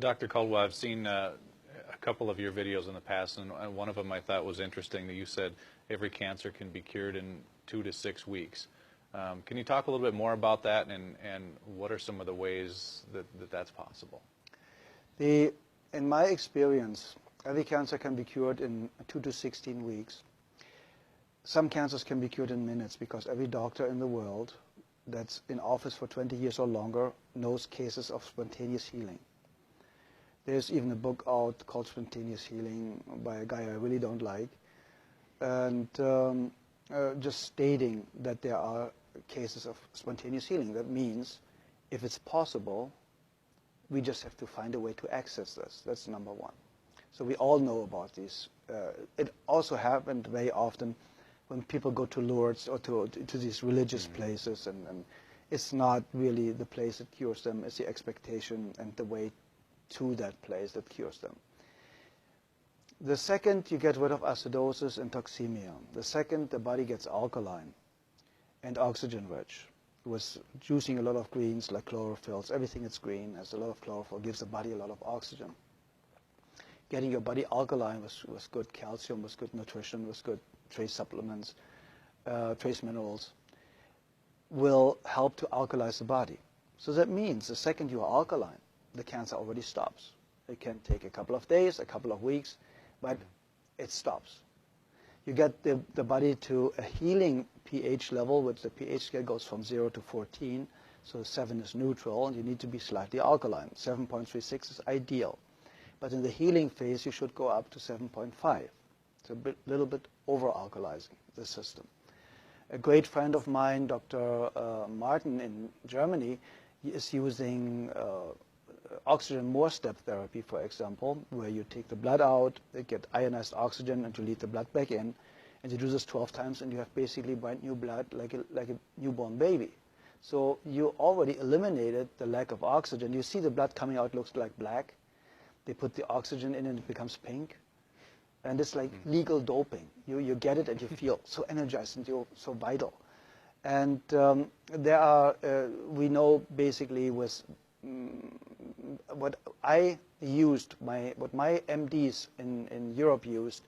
Dr. Caldwell, I've seen a couple of your videos in the past, and one of them I thought was interesting that you said every cancer can be cured in 2 to 6 weeks. Can you talk a little bit more about that, and what are some of the ways that that's possible? In my experience, every cancer can be cured in 2 to 16 weeks. Some cancers can be cured in minutes because every doctor in the world that's in office for 20 years or longer knows cases of spontaneous healing. There's even a book out called Spontaneous Healing by a guy I really don't like, and just stating that there are cases of spontaneous healing. That means if it's possible, we just have to find a way to access this. That's number one. So we all know about these. It also happened very often when people go to Lourdes or to these religious places, and it's not really the place that cures them, it's the expectation and the way to that place that cures them. The second, you get rid of acidosis and toxemia. The second, the body gets alkaline and oxygen rich. With juicing a lot of greens like chlorophylls, everything that's green has a lot of chlorophyll, gives the body a lot of oxygen. Getting your body alkaline with good calcium, with good nutrition, with good trace supplements, trace minerals, will help to alkalize the body. So that means the second you are alkaline, the cancer already stops. It can take a couple of days, a couple of weeks, but it stops. You get the body to a healing pH level, which the pH scale goes from 0 to 14, so 7 is neutral, and you need to be slightly alkaline. 7.36 is ideal. But in the healing phase, you should go up to 7.5. It's a little bit over-alkalizing the system. A great friend of mine, Dr. Martin in Germany, he is using oxygen more-step therapy, for example, where you take the blood out, you get ionized oxygen, and you lead the blood back in. And you do this 12 times, and you have basically brand new blood, like a newborn baby. So you already eliminated the lack of oxygen. You see the blood coming out looks like black. They put the oxygen in, and it becomes pink. And it's like legal doping. You get it, and you feel so energized, and you're so vital. And there are, we know basically with what I used, what my MDs in Europe used,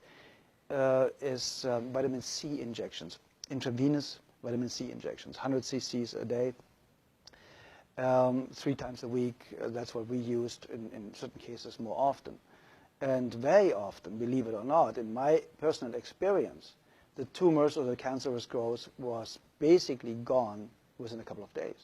is vitamin C injections, intravenous vitamin C injections, 100 cc's a day, 3 times a week. That's what we used in certain cases more often. And very often, believe it or not, in my personal experience, the tumors or the cancerous growth was basically gone within a couple of days.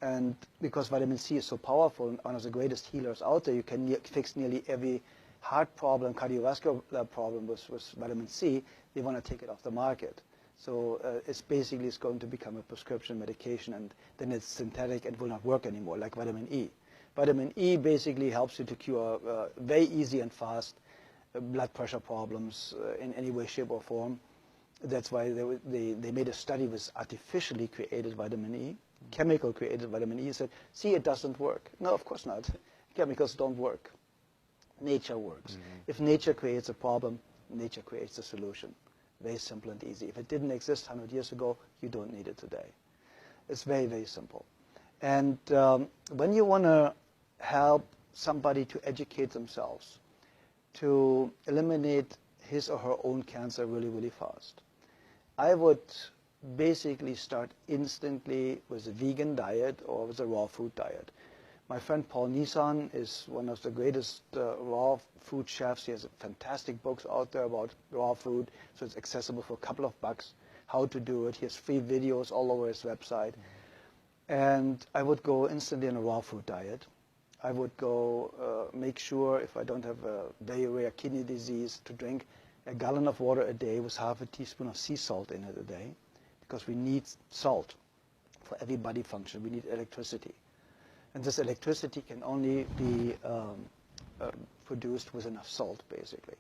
And because vitamin C is so powerful and one of the greatest healers out there, you can fix nearly every heart problem, cardiovascular problem with vitamin C. They want to take it off the market. So it's going to become a prescription medication, and then it's synthetic and will not work anymore, like vitamin E. Vitamin E basically helps you to cure very easy and fast blood pressure problems in any way, shape, or form. That's why they made a study with artificially created vitamin E, chemical created vitamin E, said, see, it doesn't work. No, of course not. Chemicals don't work. Nature works. If nature creates a problem, nature creates a solution. Very simple and easy. If it didn't exist 100 years ago, you don't need it today. It's very, very simple. And when you want to help somebody to educate themselves, to eliminate his or her own cancer really, really fast, I would basically start instantly with a vegan diet or with a raw food diet. My friend Paul Nissan is one of the greatest raw food chefs. He has fantastic books out there about raw food, so it's accessible for a couple of bucks how to do it. He has free videos all over his website. And I would go instantly on a raw food diet. I would go make sure, if I don't have a very rare kidney disease, to drink a gallon of water a day with half a teaspoon of sea salt in it a day, because we need salt for every body function. We need electricity. And this electricity can only be produced with enough salt, basically.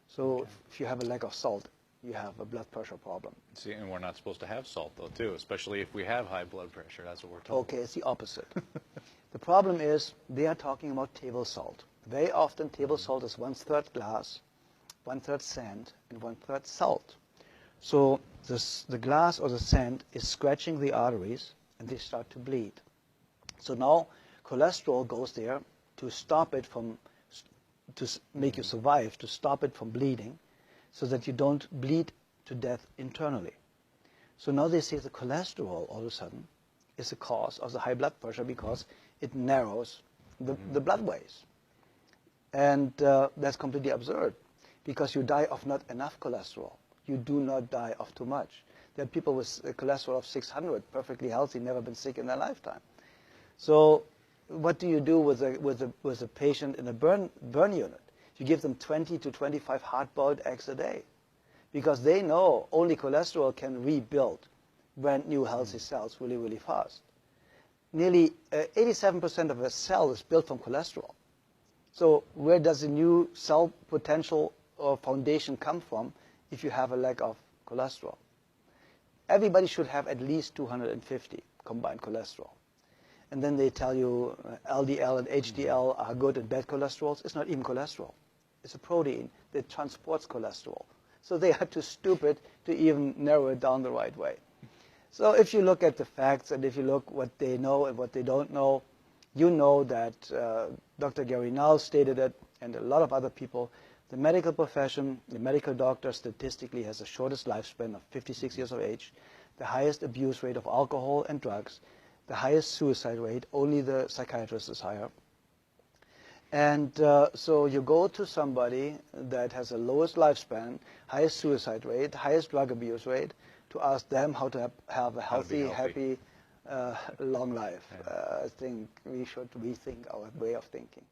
So if you have a lack of salt, you have a blood pressure problem. See, and we're not supposed to have salt, though, too, especially if we have high blood pressure. That's what we're told. Okay, it's the opposite. The problem is they are talking about table salt. Very often, table salt is 1/3 glass, 1/3 sand, and 1/3 salt. So the glass or the sand is scratching the arteries, and they start to bleed. So now cholesterol goes there to stop it from, make you survive, to stop it from bleeding, so that you don't bleed to death internally. So now they say the cholesterol all of a sudden is the cause of the high blood pressure because it narrows the blood ways. And that's completely absurd, because you die of not enough cholesterol. You do not die of too much. There are people with a cholesterol of 600, perfectly healthy, never been sick in their lifetime. So what do you do with a patient in a burn unit? You give them 20 to 25 hard-boiled eggs a day, because they know only cholesterol can rebuild brand new healthy cells really, really fast. Nearly 87% of a cell is built from cholesterol. So where does the new cell potential or foundation come from if you have a lack of cholesterol? Everybody should have at least 250 combined cholesterol. And then they tell you LDL and HDL are good and bad cholesterols. It's not even cholesterol. It's a protein that transports cholesterol. So they are too stupid to even narrow it down the right way. So if you look at the facts and if you look what they know and what they don't know, you know that Dr. Gary Null stated it, and a lot of other people. The medical profession, the medical doctor statistically has the shortest lifespan of 56 years of age, the highest abuse rate of alcohol and drugs, the highest suicide rate, only the psychiatrist is higher. And so you go to somebody that has the lowest lifespan, highest suicide rate, highest drug abuse rate, to ask them how to have a healthy, happy, long life. I think we should rethink our way of thinking.